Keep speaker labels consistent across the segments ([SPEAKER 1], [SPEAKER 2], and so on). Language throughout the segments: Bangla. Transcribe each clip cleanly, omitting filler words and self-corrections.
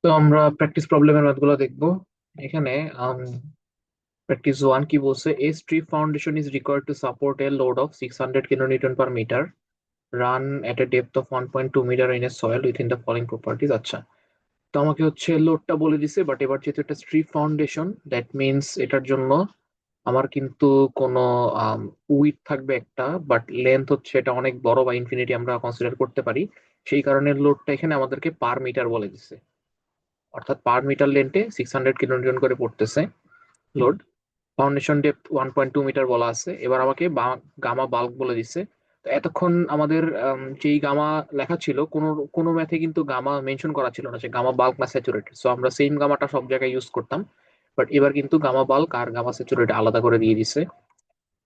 [SPEAKER 1] তো আমরা প্র্যাকটিস প্রবলেমের ম্যাথগুলো দেখবো এখানে। প্র্যাকটিস ওয়ান কি বলছে, a strip foundation is required to support a load of 600 kilonewton per metre run at a depth of 1.2 metre in a soil within the following properties. আচ্ছা, তো আমাকে হচ্ছে লোডটা বলে দিছে, বাট এবার যেহেতু এটা স্ট্রিপ ফাউন্ডেশন, দ্যাট মিনস এটার জন্য আমার কিন্তু কোনো উইথ থাকবে একটা, বাট লেন্থ হচ্ছে এটা অনেক বড় বা ইনফিনিটি আমরা কনসিডার করতে পারি। সেই কারণে লোডটা এখানে আমাদেরকে পার মিটার বলে দিছে, অর্থাৎ পার মিটার লেন্থে 600 কিলোনিউটন করে পড়তেছে লোড। ফাউন্ডেশন ডেপথ 1.2 মিটার বলা আছে। এবার আমাকে গামা বাল্ক বলে দিচ্ছে। তো এতক্ষণ আমাদের যেই গামা লেখা ছিল, কোনো কোনো ম্যাথে কিন্তু গামা মেনশন করা ছিল না যে গামা বাল্ক না স্যাচুরেটেড, সো আমরা সেম গামাটা সব জায়গায় ইউজ করতাম। বাট এবার কিন্তু গামা বাল্ক আর গামা স্যাচুরেটেড আলাদা করে দিয়ে দিছে।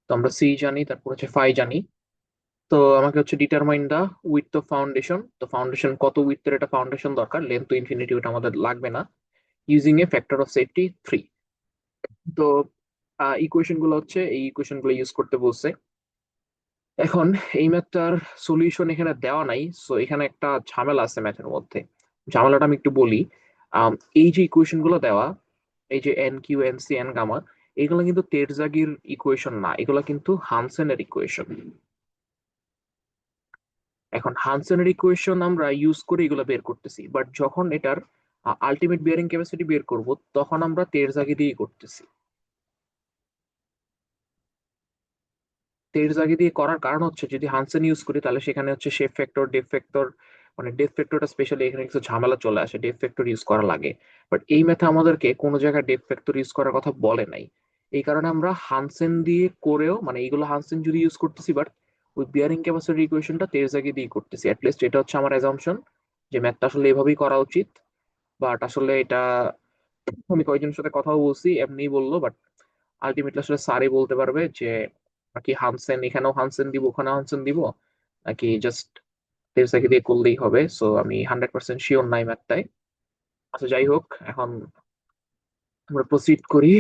[SPEAKER 1] তো আমরা সি জানি, তারপর হচ্ছে ফাই জানি। তো আমাকে হচ্ছে determine the width of foundation. তো ফাউন্ডেশন কত উইথের এটা ফাউন্ডেশন দরকার, লেন্থ টু ইনফিনিটি ওটা আমাদের লাগবে না। Using a factor of safety 3। তো ইকুয়েশন গুলো হচ্ছে এই ইকুয়েশন গুলো ইউজ করতে বলছে। এখন এই ম্যাথটার সলিউশন এখানে দেওয়া নাই, সো এখানে একটা ঝামেলা আছে ম্যাথের মধ্যে। ঝামেলাটা আমি একটু বলি। আম, এই যে ইকুয়েশন গুলো দেওয়া, এই যে N Q N C N gamma, এগুলো কিন্তু তেরজাগির ইকুয়েশন না, এগুলো কিন্তু হানসেনের ইকুয়েশন। এখন হানসেনের ইকুয়েশন আমরা ইউজ করে এগুলো বের করতেছি, বাট যখন এটার আলটিমেট বিয়ারিং ক্যাপাসিটি বের করব, তখন আমরা তেরজাগি দিয়ে করতেছি। তেরজাগি দিয়ে করার কারণ হচ্ছে, যদি হানসেন ইউজ করি তাহলে সেখানে হচ্ছে শেপ ফ্যাক্টর, ডেপ ফ্যাক্টর, মানে ডেপ ফ্যাক্টরটা স্পেশালি এখানে কিছু ঝামেলা চলে আসে, ডেপ ফ্যাক্টর ইউজ করা লাগে। বাট এই ম্যাথে আমাদেরকে কোনো জায়গায় ডেপ ফ্যাক্টর ইউজ করার কথা বলে নাই। এই কারণে আমরা হানসেন দিয়ে করেও, মানে এইগুলো হানসেন যদি ইউজ করতেছি, বাট ওই বিয়ারিং ক্যাপাসিটি ইকুয়েশনটা তেরজাগি দিয়ে করতেছি। অ্যাটলিস্ট এটা হচ্ছে আমার অ্যাজাম্পশন যে ম্যাথটা আসলে এভাবেই করা উচিত। বাট আসলে এটা আমি কয়েকজনের সাথে কথাও বলছি, এমনি বললো, বাট আলটিমেটলি আসলে স্যারই বলতে পারবে যে নাকি হানসেন এখানেও হানসেন দিব ওখানেও হানসেন দিব, নাকি জাস্ট টেলসাকে দিয়ে করলেই হবে। সো আমি 100% শিওর নাই ম্যাথটাই। আচ্ছা, যাই হোক, এখন আমরা প্রসিড করি।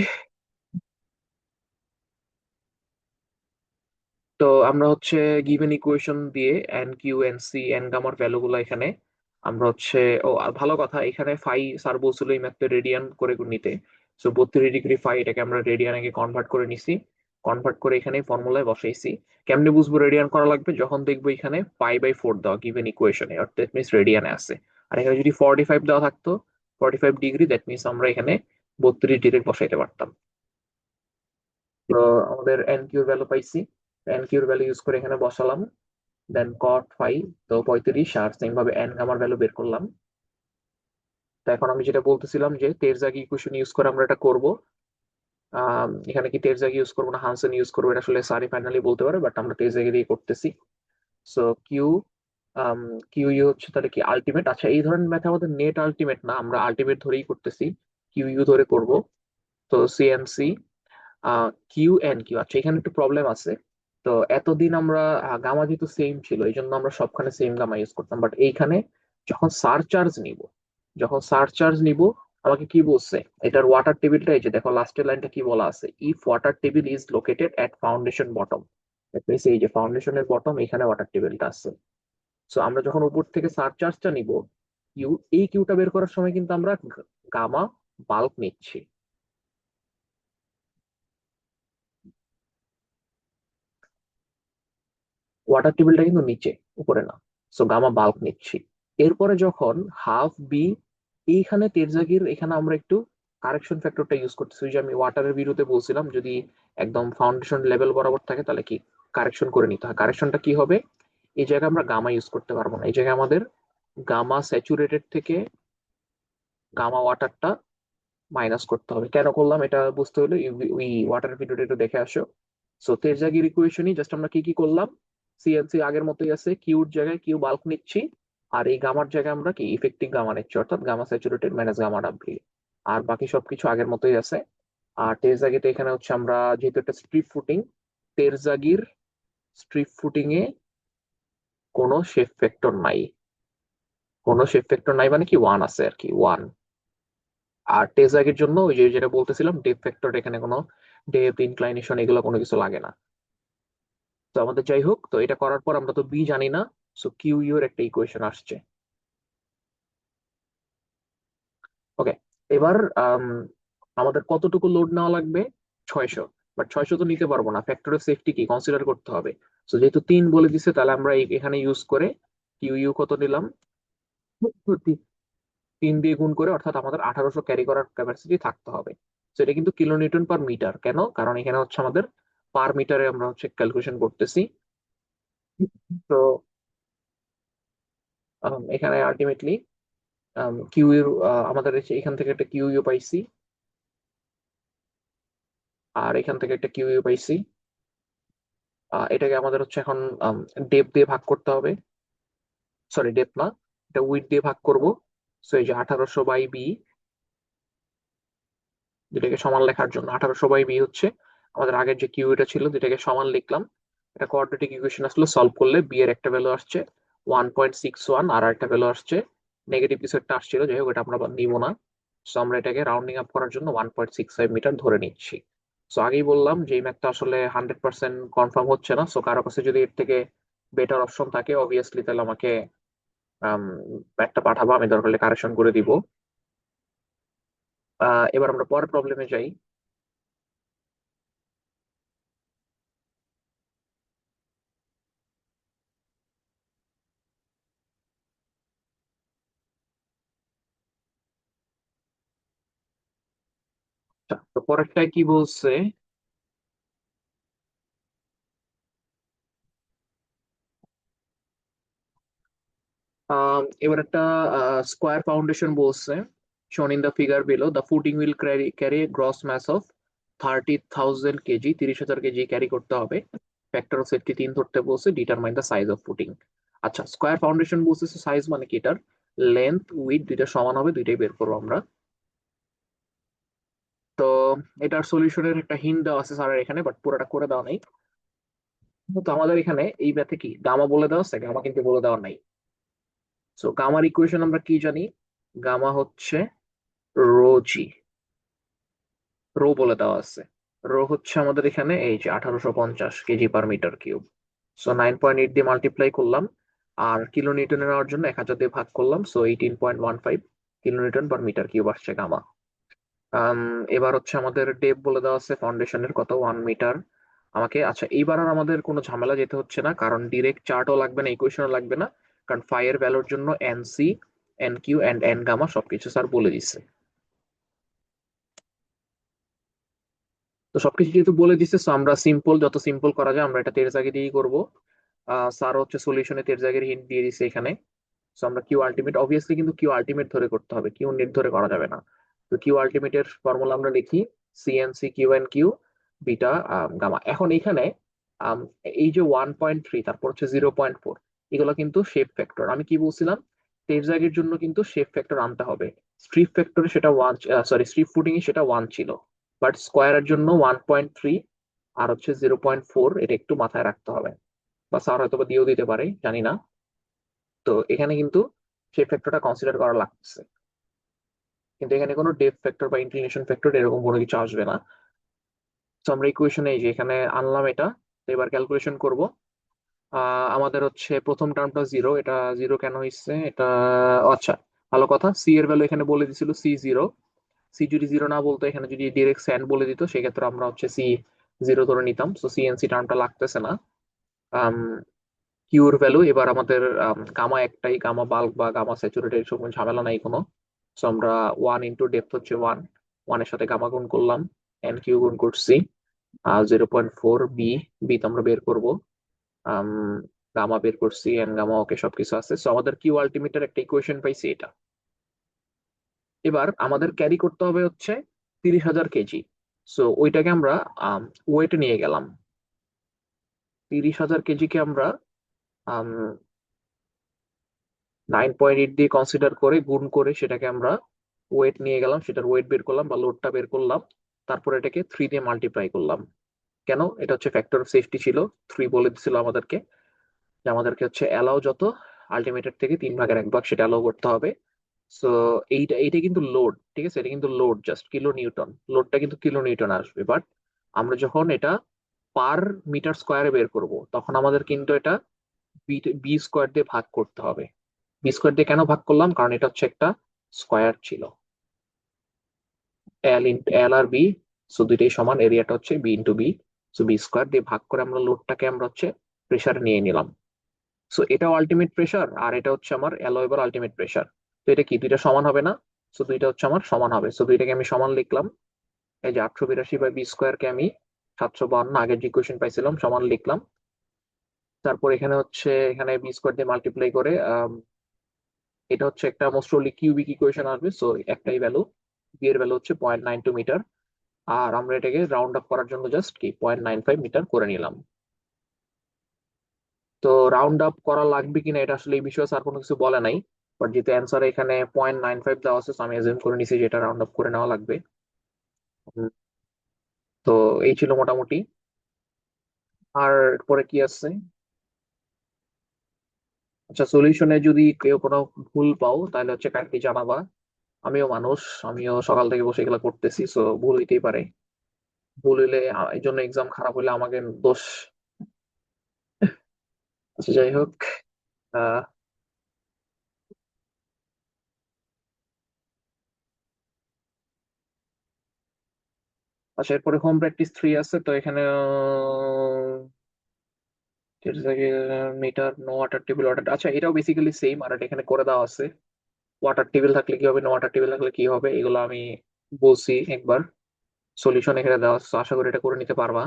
[SPEAKER 1] তো আমরা হচ্ছে গিভেন ইকুয়েশন দিয়ে N Q N C N গামার ভ্যালু গুলো এখানে আমরা হচ্ছে, ও আর ভালো কথা, এখানে ফাই স্যার বলছিল এই ম্যাথটা রেডিয়ান করে নিতে। সো 32 ডিগ্রি ফাই এটাকে আমরা রেডিয়ানে কনভার্ট করে নিছি। কনভার্ট করে এখানে ফর্মুলায় বসাইছি। কেমনে বুঝবো রেডিয়ান করা লাগবে, যখন দেখবো এখানে পাই/4 দেওয়া গিভেন ইকুয়েশনে, অর্থাৎ দ্যাট মিনস রেডিয়ানে আছে। আর এখানে যদি 45 দেওয়া থাকতো, 45 ডিগ্রি, দ্যাট মিনস আমরা এখানে 32 ডিগ্রি বসাইতে পারতাম। তো আমাদের এন কিউর ভ্যালু পাইছি। এন কিউর ভ্যালু ইউজ করে এখানে বসালাম। দেন কট ফাই, তো 35, আর সেম ভাবে এন গামার ভ্যালু বের করলাম। তো এখন আমি যেটা বলতেছিলাম যে তেরজাগি ইকুয়েশন ইউজ করে আমরা এটা করব। এখানে কি তেরজাগি ইউজ করবো না হানসেন ইউজ করবো, এটা আসলে সারি ফাইনালি বলতে পারে, বাট আমরা তেরজাগি দিয়ে করতেছি। সো কিউ, কিউ ইউ হচ্ছে তাহলে কি আলটিমেট। আচ্ছা, এই ধরনের ম্যাথ আমাদের নেট আলটিমেট না, আমরা আলটিমেট ধরেই করতেছি, কিউ ইউ ধরে করব। তো সিএনসি কিউ এন কিউ। আচ্ছা, এখানে একটু প্রবলেম আছে। তো এতদিন আমরা গামা যেহেতু সেম ছিল, এই জন্য আমরা সবখানে সেম গামা ইউজ করতাম, বাট এইখানে যখন সারচার্জ নিব, যখন সারচার্জ নিব, আমাকে কি বলছে, এটার ওয়াটার টেবিলটা, এই যে দেখো লাস্টের লাইনটা কি বলা আছে, if water table is located at foundation bottom. এই যে ফাউন্ডেশনের বটম, এখানে ওয়াটার টেবিলটা আছে। সো আমরা যখন উপর থেকে সারচার্জটা নিব, কিউ, এই কিউটা বের করার সময় কিন্তু আমরা গামা বাল্ক নিচ্ছি। ওয়াটার টেবিলটা কিন্তু নিচে, উপরে না। সো গামা বাল্ক নিচ্ছি। এরপরে যখন হাফ বি, এইখানে তেরজাগির এখানে আমরা একটু কারেকশন ফ্যাক্টরটা ইউজ করতেছি। ওই যে আমি ওয়াটারের বিরুদ্ধে বলছিলাম, যদি একদম ফাউন্ডেশন লেভেল বরাবর থাকে তাহলে কি কারেকশন করে নিতে হয়। কারেকশনটা কি হবে, এই জায়গায় আমরা গামা ইউজ করতে পারবো না, এই জায়গায় আমাদের গামা স্যাচুরেটেড থেকে গামা ওয়াটারটা মাইনাস করতে হবে। কেন করলাম এটা বুঝতে হলে ওই ওয়াটার ভিডিওটা একটু দেখে আসো। সো তেরজাগির ইকুয়েশনই জাস্ট আমরা কি কি করলাম, সিএনসি আগের মতোই আছে, কিউর জায়গায় কিউ বাল্ক নিচ্ছি, আর এই গামার জায়গায় আমরা কি ইফেক্টিভ গামা নিচ্ছি, অর্থাৎ gamma saturated minus gamma W. আর বাকি সবকিছু আগের মতোই আছে। আর তেরজাগিতে এখানে হচ্ছে আমরা যেহেতু একটা স্ট্রিপ ফুটিং, তেরজাগির স্ট্রিপ ফুটিং এ কোনো শেপ ফ্যাক্টর নাই। কোনো শেপ ফ্যাক্টর নাই মানে কি, ওয়ান আছে আর কি, ওয়ান। আর টেজাগের জন্য ওই যে যেটা বলতেছিলাম, ডেপ ফ্যাক্টর, এখানে কোনো ডেপ ইনক্লাইনেশন এগুলো কোনো কিছু লাগে না। তো আমাদের যাই হোক, তো এটা করার পর আমরা তো বি জানি না। সো কিউ ইউ এর একটা ইকুয়েশন আসছে। ওকে, এবার আমাদের কতটুকু লোড নেওয়া লাগবে? 600। বাট 600 তো নিতে পারবো না, ফ্যাক্টর অফ সেফটি কি কনসিডার করতে হবে। তো যেহেতু 3 বলে দিছে, তাহলে আমরা এখানে ইউজ করে কিউ ইউ কত নিলাম, 3 দিয়ে গুণ করে, অর্থাৎ আমাদের 1800 ক্যারি করার ক্যাপাসিটি থাকতে হবে। তো এটা কিন্তু কিলো নিউটন পার মিটার। কেন? কারণ এখানে হচ্ছে আমাদের পার মিটারে আমরা হচ্ছে ক্যালকুলেশন করতেছি। তো এখানে আলটিমেটলি কিউ ইউ, আমাদের এখান থেকে একটা কিউ ইউ পাইছি, আর এখান থেকে একটা কিউ ইউ পাইছি। এটাকে আমাদের হচ্ছে এখন ডেপ দিয়ে ভাগ করতে হবে। সরি, ডেপ না, এটা উইড দিয়ে ভাগ করব। সো এই যে 1800/b, যেটাকে সমান লেখার জন্য 1800/b হচ্ছে আমাদের আগের যে কিউটা ছিল, যেটাকে সমান লিখলাম। এটা কোয়াড্রেটিক ইকুয়েশন আসলে সলভ করলে বি এর একটা ভ্যালু আসছে 1.61, আর একটা ভ্যালু আসছে নেগেটিভ কিছু একটা আসছিল, যাই হোক এটা আমরা নিব না। সো আমরা এটাকে রাউন্ডিং আপ করার জন্য 1.65 মিটার ধরে নিচ্ছি। সো আগেই বললাম যে এই ম্যাথটা আসলে 100% কনফার্ম হচ্ছে না। সো কারো কাছে যদি এর থেকে বেটার অপশন থাকে, অবভিয়াসলি তাহলে আমাকে একটা পাঠাবো, আমি দরকার হলে কারেকশন করে দিব। এবার আমরা পরের প্রবলেমে যাই। আচ্ছা, তো পরেরটায় কি বলছে? এবার একটা স্কোয়ার ফাউন্ডেশন বলছে, shown in the figure below, the footing will carry gross mass of 30,000 kg, 30,000 kg carry করতে হবে। ফ্যাক্টর অফ সেফটি 3 ধরতে বলছে, determine the size of footing. আচ্ছা, স্কোয়ার ফাউন্ডেশন বলছে, সাইজ মানে কি এটার? লেন্থ উইথ দুইটা সমান হবে, দুইটাই বের করবো আমরা। তো এটার সলিউশনের একটা হিন্ট দেওয়া আছে স্যারের এখানে, বাট পুরোটা করে দেওয়া নাই। তো আমাদের এখানে এই ম্যাথে কি গামা বলে দেওয়া আছে? গামা কিন্তু বলে দেওয়া নাই। সো গামার ইকুয়েশন আমরা কি জানি? গামা হচ্ছে রো জি, রো বলে দেওয়া আছে। রো হচ্ছে আমাদের এখানে এই যে 1850 কেজি/মিটার কিউব। সো 9.8 দিয়ে মাল্টিপ্লাই করলাম, আর কিলো নিউটনে নেওয়ার জন্য 1000 দিয়ে ভাগ করলাম, so 18.15 kilo newton per metre cube আসছে গামা। আম, এবার হচ্ছে আমাদের ডেপ বলে দেওয়া আছে ফাউন্ডেশনের কত, 1 মিটার। আমাকে, আচ্ছা এইবার আর আমাদের কোনো ঝামেলা যেতে হচ্ছে না, কারণ ডিরেক্ট চার্টও লাগবে না, ইকুয়েশনও লাগবে না। কারণ ফাই এর ভ্যালুর জন্য N C, N Q and N gamma সবকিছু স্যার বলে দিচ্ছে। তো সবকিছু যেহেতু বলে দিচ্ছে, সো আমরা সিম্পল, যত সিম্পল করা যায় আমরা এটা তেরজাগি দিয়েই করবো। স্যার হচ্ছে সলিউশনে তেরজাগের হিন্ট দিয়ে দিচ্ছে এখানে। সো আমরা কিউ আলটিমেট, অবভিয়াসলি কিন্তু কিউ আলটিমেট ধরে করতে হবে, কিউ নেট ধরে করা যাবে না। তো কিউ আলটিমেটের ফর্মুলা আমরা লিখি, CNC Q N Q beta gamma. এখন এখানে আম, এই যে 1.3, তারপর হচ্ছে 0.4, এগুলো কিন্তু শেপ ফ্যাক্টর। আমি কি বলছিলাম? তেরজাগের জন্য কিন্তু শেপ ফ্যাক্টর আনতে হবে। স্ট্রিপ ফ্যাক্টরে সেটা 1, সরি স্ট্রিপ ফুটিং এ সেটা 1 ছিল, বাট স্কোয়ারের জন্য 1.3 আর হচ্ছে 0.4, এটা একটু মাথায় রাখতে হবে। বা স্যার হয়তো বা দিয়েও দিতে পারে, জানি না। তো এখানে কিন্তু সেই ফ্যাক্টরটা কনসিডার করা লাগছে, কিন্তু এখানে কোনো ডেপথ ফ্যাক্টর বা ইনক্লিনেশন ফ্যাক্টর এরকম কোনো কিছু আসবে না। তো আমরা ইকুয়েশনে এই যে এখানে আনলাম এটা। তো এবার ক্যালকুলেশন করব। আমাদের হচ্ছে প্রথম টার্মটা 0, এটা 0 কেন হয়েছে এটা? আচ্ছা, ভালো কথা, সি এর ভ্যালু এখানে বলে দিছিল C0। সি যদি 0 না বলতো, এখানে যদি ডিরেক্ট স্যান্ড বলে দিত, সেক্ষেত্রে আমরা হচ্ছে C0 ধরে নিতাম। সো সিএনসি টার্মটা লাগতেছে না। কিউর ভ্যালু এবার আমাদের গামা একটাই, গামা বাল্ক বা গামা স্যাচুরেটেড, এসব কোনো ঝামেলা নাই কোনো। সো আমরা 1 ইন্টু ডেপথ হচ্ছে 1, 1 এর সাথে গামা গুণ করলাম, এন কিউ গুণ করছি, 0.4 বি, বি তো আমরা বের করবো। আম, গামা বের করছি, এন গামা, ওকে সবকিছু আছে। সো আমাদের কিউ আলটিমেটের একটা ইকুয়েশন পাইছি এটা। এবার আমাদের ক্যারি করতে হবে হচ্ছে 30,000 কেজি। সো ওইটাকে আমরা ওয়েটে নিয়ে গেলাম। 30,000 কেজিকে আমরা 9.8 দিয়ে কনসিডার করে গুণ করে সেটাকে আমরা ওয়েট নিয়ে গেলাম, সেটার ওয়েট বের করলাম বা লোডটা বের করলাম। তারপর এটাকে 3 দিয়ে মাল্টিপ্লাই করলাম। কেন? এটা হচ্ছে ফ্যাক্টর অফ সেফটি ছিল, 3 বলে দিছিল আমাদেরকে, যে আমাদেরকে হচ্ছে অ্যালাউ যত, আলটিমেটের থেকে 3/1 ভাগ সেটা অ্যালাউ করতে হবে। সো এইটা এইটা কিন্তু লোড, ঠিক আছে, এটা কিন্তু লোড জাস্ট কিলো নিউটন, লোডটা কিন্তু কিলো নিউটন আসবে। বাট আমরা যখন এটা পার মিটার স্কোয়ারে বের করব, তখন আমাদের কিন্তু এটা বি বি স্কোয়ার দিয়ে ভাগ করতে হবে। বি স্কোয়ার দিয়ে কেন ভাগ করলাম? কারণ এটা হচ্ছে একটা স্কোয়ার ছিল। এল আর বি, সো দুইটাই সমান, এরিয়াটা হচ্ছে B into B, so B square দিয়ে ভাগ করে আমরা লোডটাকে আমরা হচ্ছে প্রেসার নিয়ে নিলাম। সো এটাও আলটিমেট প্রেসার আর এটা হচ্ছে আমার অ্যালয় আলটিমেট প্রেসার। তো এটা কি দুইটা সমান হবে না? সো দুইটা হচ্ছে আমার সমান হবে, সো দুইটাকে আমি সমান লিখলাম। এই যে 882 বাই বি স্কোয়ারকে আমি 752 আগের যে ইকুয়েশন পাইছিলাম সমান লিখলাম। তারপর এখানে হচ্ছে এখানে বি স্কোয়ার দিয়ে মাল্টিপ্লাই করে এটা হচ্ছে একটা মোস্ট প্রবাবলি কিউবিক ইকুয়েশন আসবে, সো একটাই ভ্যালু, বি এর ভ্যালু হচ্ছে 0.92 মিটার। আর আমরা এটাকে রাউন্ড আপ করার জন্য জাস্ট কি 0.95 মিটার করে নিলাম। তো রাউন্ড আপ করা লাগবে কিনা এটা আসলে এই বিষয়ে স্যার কোনো কিছু বলে নাই, বাট যেহেতু অ্যান্সার এখানে 0.95 দেওয়া আছে, so আমি অ্যাজিউম করে নিছি যে এটা রাউন্ড আপ করে নেওয়া লাগবে। হুম, তো এই ছিল মোটামুটি। আর পরে কি আছে? আচ্ছা, সলিউশনে যদি কেউ কোনো ভুল পাও তাহলে হচ্ছে কাইন্ডলি জানাবা। আমিও মানুষ, আমিও সকাল থেকে বসে এগুলো করতেছি, সো ভুল হইতেই পারে। ভুল হইলে এই জন্য এক্সাম খারাপ হইলে আমাকে দোষ। আচ্ছা, যাই হোক। আহ আচ্ছা, এরপরে হোম প্র্যাকটিস 3 আছে, তো এখানে metre, no water table, water, আচ্ছা এটাও বেসিক্যালি সেম, আর এটা এখানে করে দেওয়া আছে। ওয়াটার টেবিল থাকলে কি হবে, নো ওয়াটার টেবিল থাকলে কি হবে, এগুলো আমি বলছি একবার। সলিউশন এখানে দেওয়া আছে, so আশা করি এটা করে নিতে পারবা।